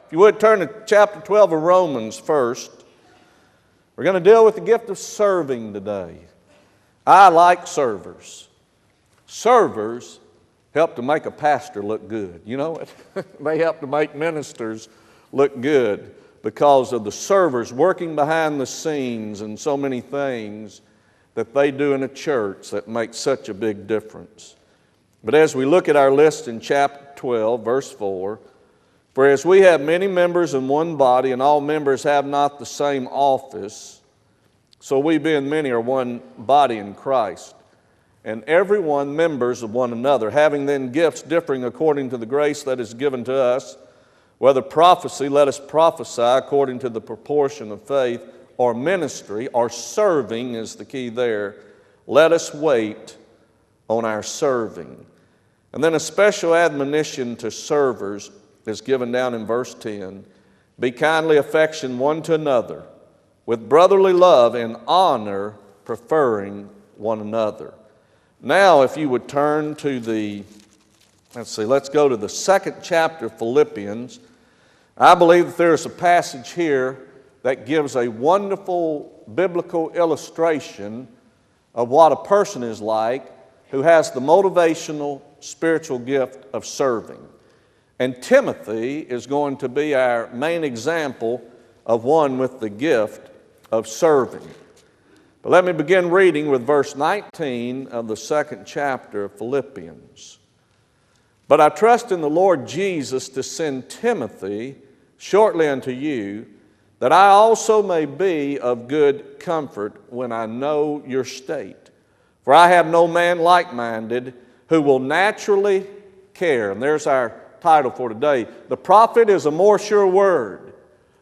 If you would turn to chapter 12 of Romans first. We're going to deal with the gift of serving today. I like servers. Servers help to make a pastor look good. You know it? They help to make ministers look good because of the servers working behind the scenes and so many things that they do in a church that make such a big difference. But as we look at our list in chapter 12, verse 4, for as we have many members in one body, and all members have not the same office, so we being many are one body in Christ, and every one members of one another, having then gifts differing according to the grace that is given to us, whether prophecy, let us prophesy according to the proportion of faith, or ministry, or serving is the key there. Let us wait on our serving. And then a special admonition to servers is given down in verse 10. Be kindly affectioned one to another, with brotherly love and honor, preferring one another. Now, if you would turn to let's go to the second chapter of Philippians. I believe that there is a passage here that gives a wonderful biblical illustration of what a person is like who has the motivational spiritual gift of serving. And Timothy is going to be our main example of one with the gift of serving. But let me begin reading with verse 19 of the second chapter of Philippians. But I trust in the Lord Jesus to send Timothy shortly unto you, that I also may be of good comfort when I know your state. For I have no man like-minded who will naturally care. And there's our title for today. The prophet is a more sure word.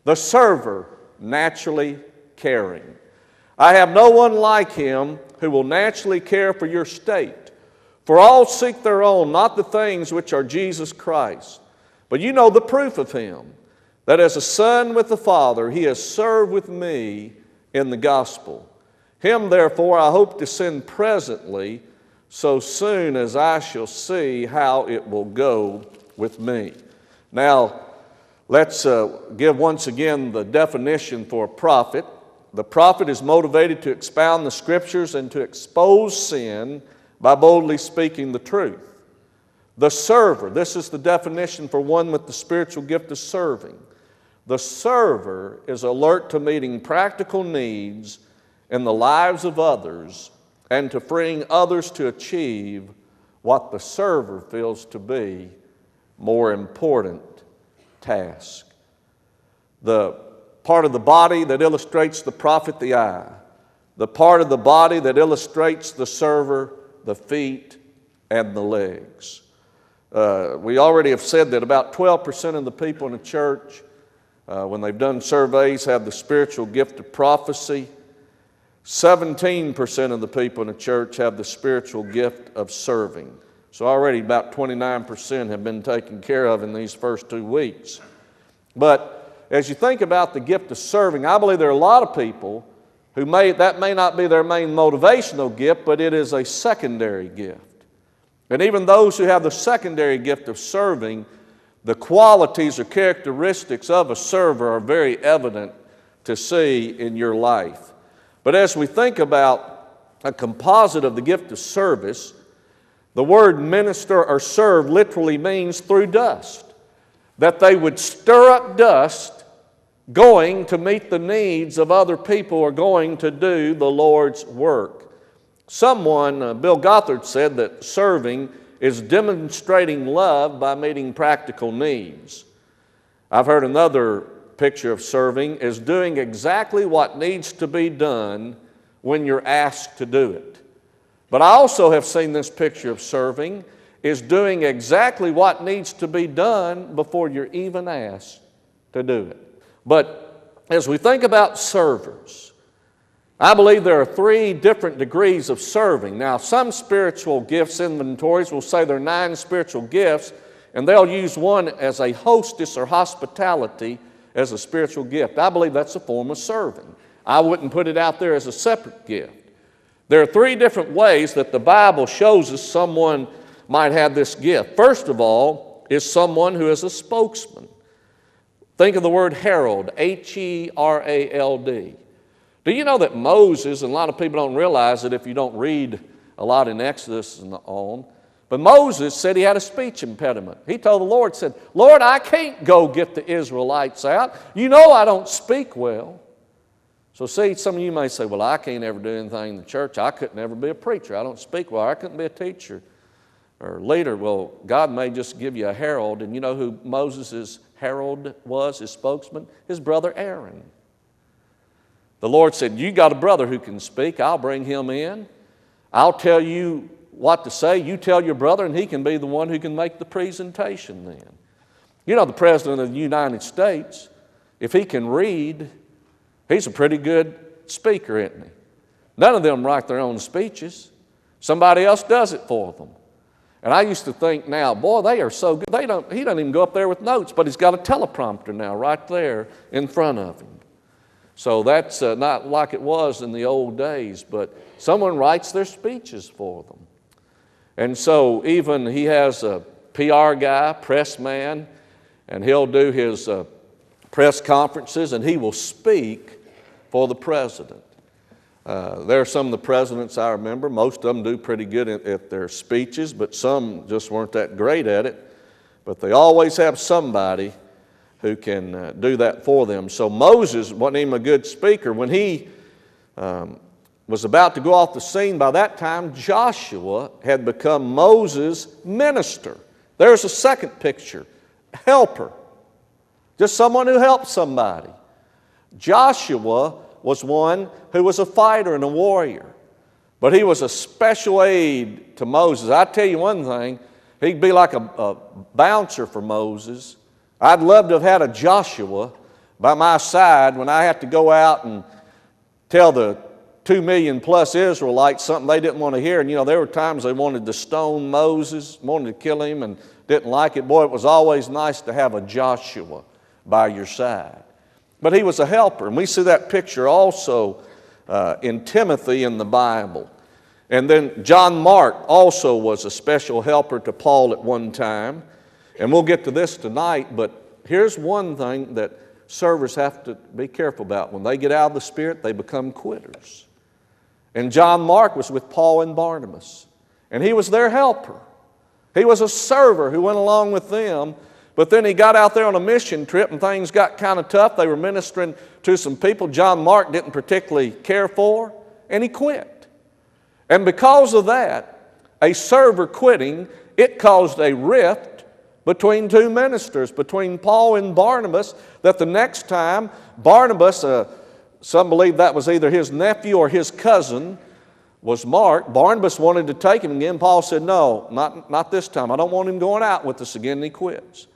The server, naturally caring. I have no one like him who will naturally care for your state. For all seek their own, not the things which are Jesus Christ. But you know the proof of him, that as a son with the Father, he has served with me in the gospel. Him, therefore, I hope to send presently, so soon as I shall see how it will go with me. Now, let's give once again the definition for a prophet. The prophet is motivated to expound the Scriptures and to expose sin by boldly speaking the truth. The server, this is the definition for one with the spiritual gift of serving. The server is alert to meeting practical needs in the lives of others and to freeing others to achieve what the server feels to be more important task. The part of the body that illustrates the prophet, the eye. The part of the body that illustrates the server, the feet and the legs. We already have said that about 12% of the people in the church, when they've done surveys, have the spiritual gift of prophecy. 17% of the people in the church have the spiritual gift of serving. So already about 29% have been taken care of in these first 2 weeks. But as you think about the gift of serving, I believe there are a lot of people who that may not be their main motivational gift, but it is a secondary gift. And even those who have the secondary gift of serving, the qualities or characteristics of a server are very evident to see in your life. But as we think about a composite of the gift of service, the word minister or serve literally means through dust. That they would stir up dust going to meet the needs of other people or going to do the Lord's work. Someone, Bill Gothard, said that serving is demonstrating love by meeting practical needs. I've heard another picture of serving is doing exactly what needs to be done when you're asked to do it. But I also have seen this picture of serving is doing exactly what needs to be done before you're even asked to do it. But as we think about servers, I believe there are 3 different degrees of serving. Now, some spiritual gifts inventories will say there are 9 spiritual gifts, and they'll use one as a hostess or hospitality as a spiritual gift. I believe that's a form of serving. I wouldn't put it out there as a separate gift. There are 3 different ways that the Bible shows us someone might have this gift. First of all is someone who is a spokesman. Think of the word herald, Herald. Do you know that Moses, and a lot of people don't realize it if you don't read a lot in Exodus and on, but Moses said he had a speech impediment. He told the Lord, said, Lord, I can't go get the Israelites out. You know I don't speak well. So see, some of you may say, well, I can't ever do anything in the church. I couldn't ever be a preacher. I don't speak well. I couldn't be a teacher or leader. Well, God may just give you a herald. And you know who Moses' herald was, his spokesman? His brother Aaron. The Lord said, you got a brother who can speak. I'll bring him in. I'll tell you what to say. You tell your brother, and he can be the one who can make the presentation then. You know, the President of the United States, if he can read, he's a pretty good speaker, isn't he? None of them write their own speeches. Somebody else does it for them. And I used to think now, boy, they are so good. He doesn't even go up there with notes, but he's got a teleprompter now right there in front of him. So that's not like it was in the old days, but someone writes their speeches for them. And so even he has a PR guy, press man, and he'll do his press conferences, and he will speak for the president. There are some of the presidents I remember. Most of them do pretty good at their speeches, but some just weren't that great at it. But they always have somebody who can do that for them. So Moses wasn't even a good speaker. When he was about to go off the scene, by that time Joshua had become Moses' minister. There's a second picture, helper. Just someone who helps somebody. Joshua was one who was a fighter and a warrior, but he was a special aid to Moses. I tell you one thing, he'd be like a bouncer for Moses. I'd love to have had a Joshua by my side when I had to go out and tell the 2 million plus Israelites something they didn't want to hear. And you know, there were times they wanted to stone Moses, wanted to kill him, and didn't like it. Boy, it was always nice to have a Joshua by your side. But he was a helper, and we see that picture also in Timothy in the Bible. And then John Mark also was a special helper to Paul at one time. And we'll get to this tonight, but here's one thing that servers have to be careful about. When they get out of the Spirit, they become quitters. And John Mark was with Paul and Barnabas, and he was their helper. He was a server who went along with them, but then he got out there on a mission trip and things got kind of tough. They were ministering to some people John Mark didn't particularly care for, and he quit. And because of that, a server quitting, it caused a rift between two ministers, between Paul and Barnabas, that the next time Barnabas, some believe that was either his nephew or his cousin, was Mark. Barnabas wanted to take him again. Paul said, no, not this time. I don't want him going out with us again, and he quits.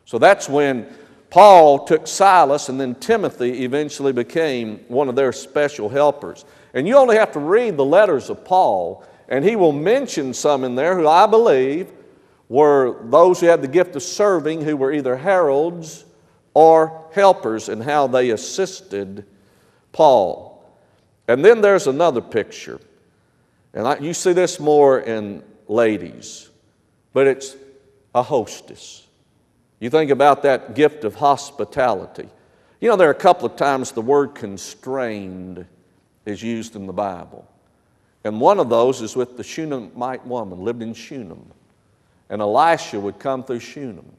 So that's when Paul took Silas, and then Timothy eventually became one of their special helpers. And you only have to read the letters of Paul, and he will mention some in there who I believe were those who had the gift of serving, who were either heralds or helpers, and how they assisted Paul. And then there's another picture, and you see this more in ladies, but it's a hostess. You think about that gift of hospitality. You know, there are a couple of times the word constrained is used in the Bible. And one of those is with the Shunammite woman, lived in Shunem. And Elisha would come through Shunem.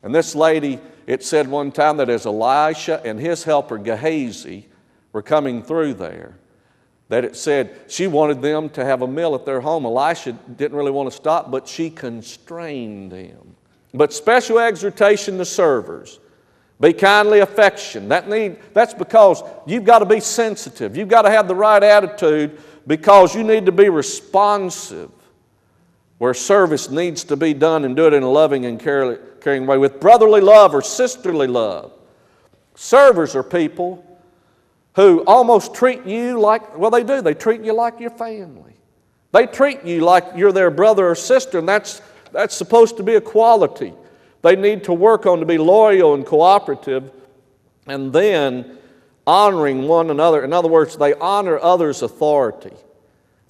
And this lady, it said one time that as Elisha and his helper Gehazi were coming through there, that it said she wanted them to have a meal at their home. Elisha didn't really want to stop, but she constrained him. But special exhortation to servers. Be kindly affectioned. That's because you've got to be sensitive. You've got to have the right attitude because you need to be responsive where service needs to be done, and do it in a loving and caring way with brotherly love or sisterly love. Servers are people who almost treat you like, well, they do. They treat you like your family. They treat you like you're their brother or sister, and that's supposed to be a quality they need to work on, to be loyal and cooperative, and then honoring one another. In other words, they honor others' authority.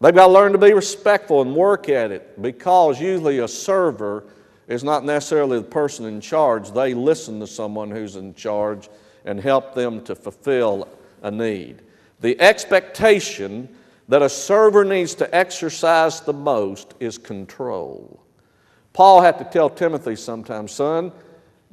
They've got to learn to be respectful and work at it, because usually a server is not necessarily the person in charge. They listen to someone who's in charge and help them to fulfill a need. The expectation that a server needs to exercise the most is control. Paul had to tell Timothy sometimes, son,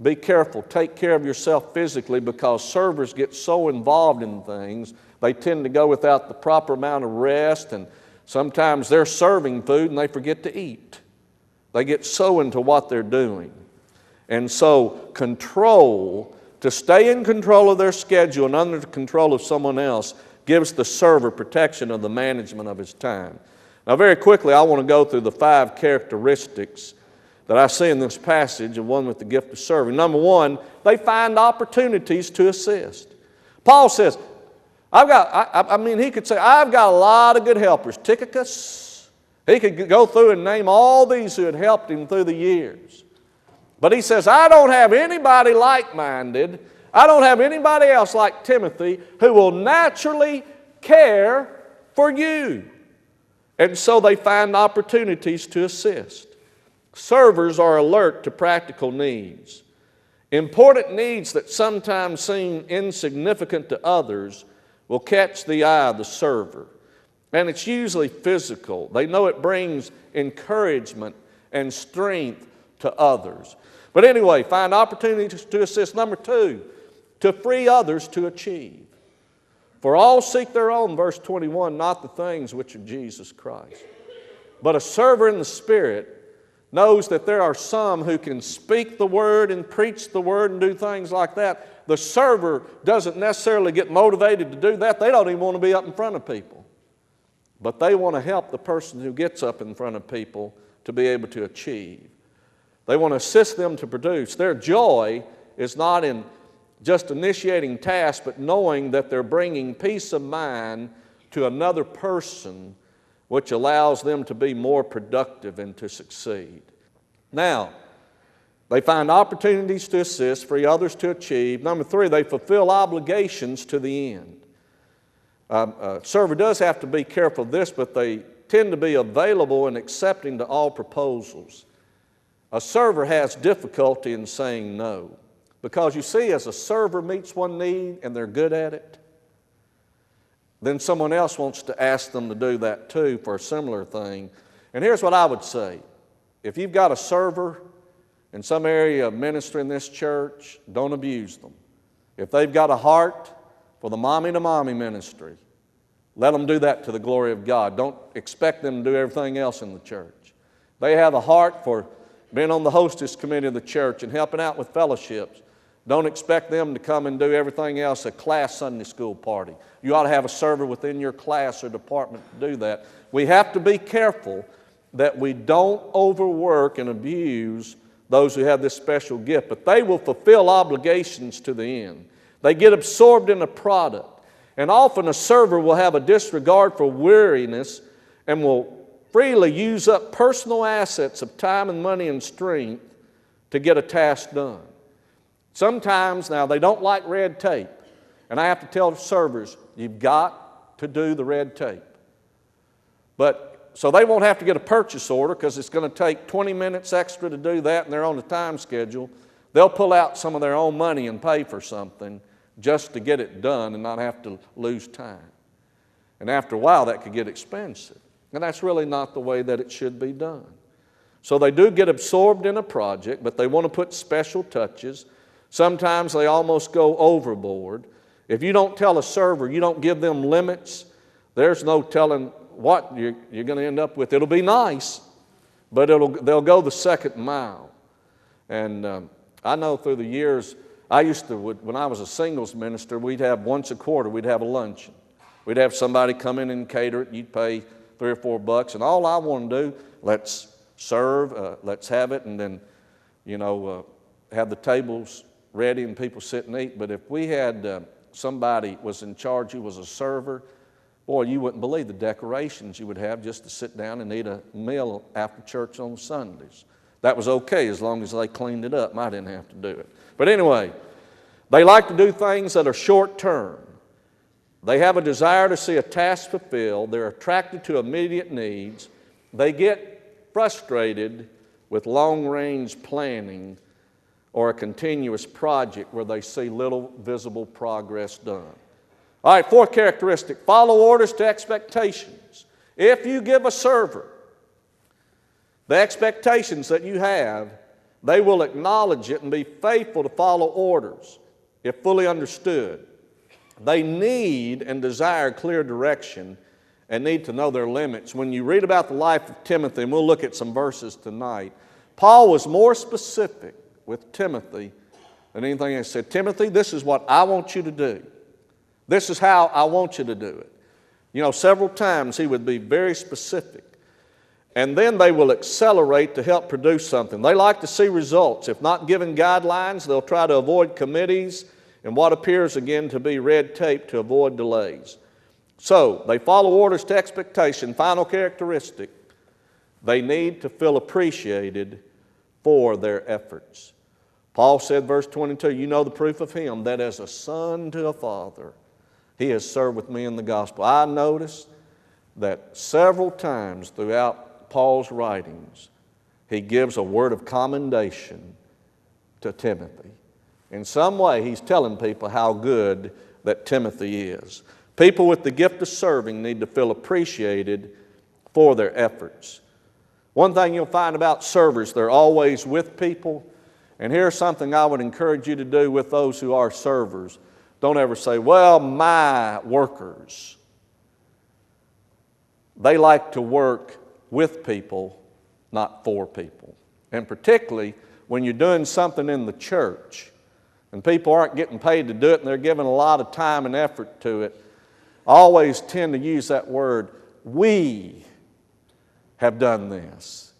be careful, take care of yourself physically, because servers get so involved in things, they tend to go without the proper amount of rest, and sometimes they're serving food and they forget to eat. They get so into what they're doing. And so control, to stay in control of their schedule and under the control of someone else, gives the server protection of the management of his time. Now very quickly, I want to go through the 5 characteristics that I see in this passage of one with the gift of serving. Number 1, they find opportunities to assist. Paul says, he could say, I've got a lot of good helpers. Tychicus, he could go through and name all these who had helped him through the years. But he says, I don't have anybody like-minded. I don't have anybody else like Timothy who will naturally care for you. And so they find opportunities to assist. Servers are alert to practical needs. Important needs that sometimes seem insignificant to others will catch the eye of the server. And it's usually physical. They know it brings encouragement and strength to others. But anyway, find opportunities to assist. Number 2, to free others to achieve. For all seek their own, verse 21, not the things which are Jesus Christ. But a server in the Spirit knows that there are some who can speak the word and preach the word and do things like that. The server doesn't necessarily get motivated to do that. They don't even want to be up in front of people. But they want to help the person who gets up in front of people to be able to achieve. They want to assist them to produce. Their joy is not in just initiating tasks, but knowing that they're bringing peace of mind to another person, which allows them to be more productive and to succeed. Now, they find opportunities to assist, free others to achieve. Number 3, they fulfill obligations to the end. A server does have to be careful of this, but they tend to be available and accepting to all proposals. A server has difficulty in saying no, because you see, as a server meets one need and they're good at it, then someone else wants to ask them to do that too for a similar thing. And here's what I would say. If you've got a server in some area of ministry in this church, don't abuse them. If they've got a heart for the mommy-to-mommy ministry, let them do that to the glory of God. Don't expect them to do everything else in the church. They have a heart for being on the hostess committee of the church and helping out with fellowships. Don't expect them to come and do everything else, a class Sunday school party. You ought to have a server within your class or department to do that. We have to be careful that we don't overwork and abuse those who have this special gift, but they will fulfill obligations to the end. They get absorbed in a product. And often a server will have a disregard for weariness and will freely use up personal assets of time and money and strength to get a task done. Sometimes, now, they don't like red tape. And I have to tell servers, you've got to do the red tape. So they won't have to get a purchase order because it's going to take 20 minutes extra to do that and they're on a time schedule. They'll pull out some of their own money and pay for something just to get it done and not have to lose time. And after a while, that could get expensive. And that's really not the way that it should be done. So they do get absorbed in a project, but they want to put special touches. Sometimes they almost go overboard. If you don't tell a server, you don't give them limits, there's no telling what you're going to end up with. It'll be nice, but they'll go the second mile. And I know through the years, I used to, when I was a singles minister, we'd have once a quarter, we'd have a luncheon. We'd have somebody come in and cater it. You'd pay $3 or $4, and all I want to do, let's serve, let's have it, and then, have the tables ready and people sit and eat. But if we had somebody was in charge who was a server, boy, you wouldn't believe the decorations you would have just to sit down and eat a meal after church on Sundays. That was okay as long as they cleaned it up. I didn't have to do it. But anyway, they like to do things that are short term. They have a desire to see a task fulfilled. They're attracted to immediate needs. They get frustrated with long-range planning or a continuous project where they see little visible progress done. All right, fourth characteristic, follow orders to expectations. If you give a server the expectations that you have, they will acknowledge it and be faithful to follow orders if fully understood. They need and desire clear direction and need to know their limits. When you read about the life of Timothy, and we'll look at some verses tonight, Paul was more specific with Timothy than anything else. He said, Timothy, this is what I want you to do. This is how I want you to do it. You know, several times he would be very specific. And then they will accelerate to help produce something. They like to see results. If not given guidelines, they'll try to avoid committees and what appears again to be red tape to avoid delays. So, they follow orders to expectation. Final characteristic, they need to feel appreciated for their efforts. Paul said, verse 22, you know the proof of him, that as a son to a father, he has served with me in the gospel. I noticed that several times throughout Paul's writings, he gives a word of commendation to Timothy. In some way, he's telling people how good that Timothy is. People with the gift of serving need to feel appreciated for their efforts. One thing you'll find about servers, they're always with people. And here's something I would encourage you to do with those who are servers. Don't ever say, well, my workers. They like to work with people, not for people. And particularly when you're doing something in the church and people aren't getting paid to do it and they're giving a lot of time and effort to it, I always tend to use that word, we have done this.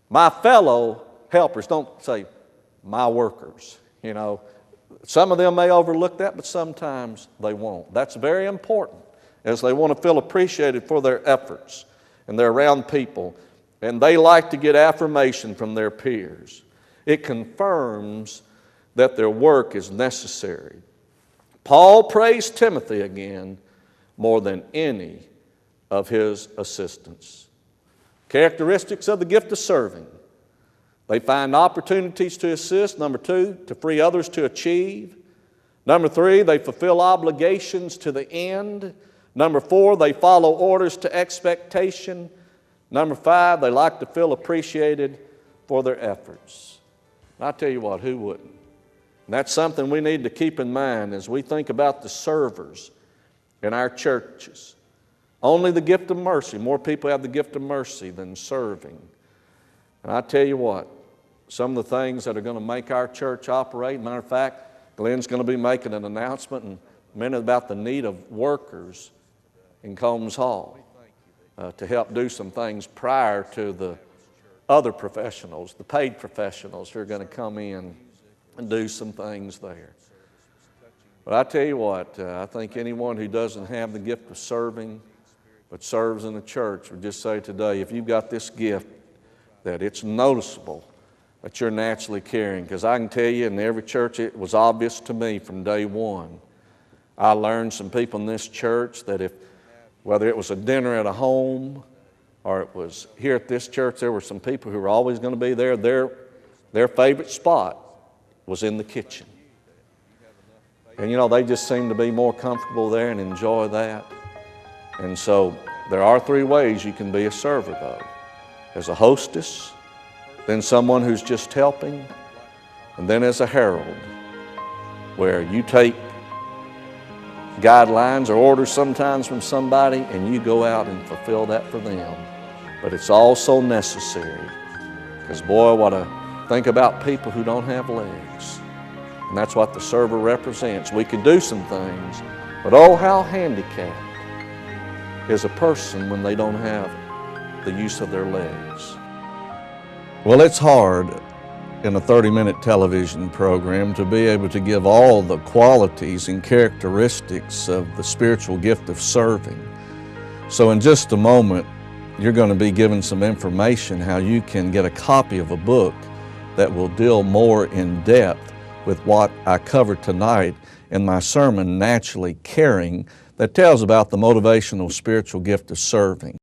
My fellow helpers, don't say my workers, you know. Some of them may overlook that, but sometimes they won't. That's very important, as they want to feel appreciated for their efforts, and they're around people, and they like to get affirmation from their peers. It confirms that their work is necessary. Paul praised Timothy again more than any of his assistants. Characteristics of the gift of serving. They find opportunities to assist. Number 2, to free others to achieve. Number 3, they fulfill obligations to the end. Number 4, they follow orders to expectation. Number 5, they like to feel appreciated for their efforts. And I tell you what, who wouldn't? And that's something we need to keep in mind as we think about the servers in our churches. Only the gift of mercy. More people have the gift of mercy than serving. And I tell you what, some of the things that are going to make our church operate, matter of fact, Glenn's going to be making an announcement in a minute about the need of workers in Combs Hall to help do some things prior to the other professionals, the paid professionals who are going to come in and do some things there. But I tell you what, I think anyone who doesn't have the gift of serving but serves in the church would just say today, if you've got this gift, that it's noticeable that you're naturally caring. Because I can tell you, in every church, it was obvious to me from day one. I learned some people in this church that whether it was a dinner at a home or it was here at this church, there were some people who were always going to be there. Their favorite spot was in the kitchen. And you know, they just seem to be more comfortable there and enjoy that. And so there are 3 ways you can be a server, though. As a hostess, then someone who's just helping, and then as a herald, where you take guidelines or orders sometimes from somebody and you go out and fulfill that for them. But it's also necessary, because boy, think about people who don't have legs. And that's what the server represents. We can do some things, but oh, how handicapped is a person when they don't have the use of their legs. Well, it's hard in a 30-minute television program to be able to give all the qualities and characteristics of the spiritual gift of serving. So in just a moment, you're going to be given some information how you can get a copy of a book that will deal more in depth with what I covered tonight in my sermon, Naturally Caring, that tells about the motivational spiritual gift of serving.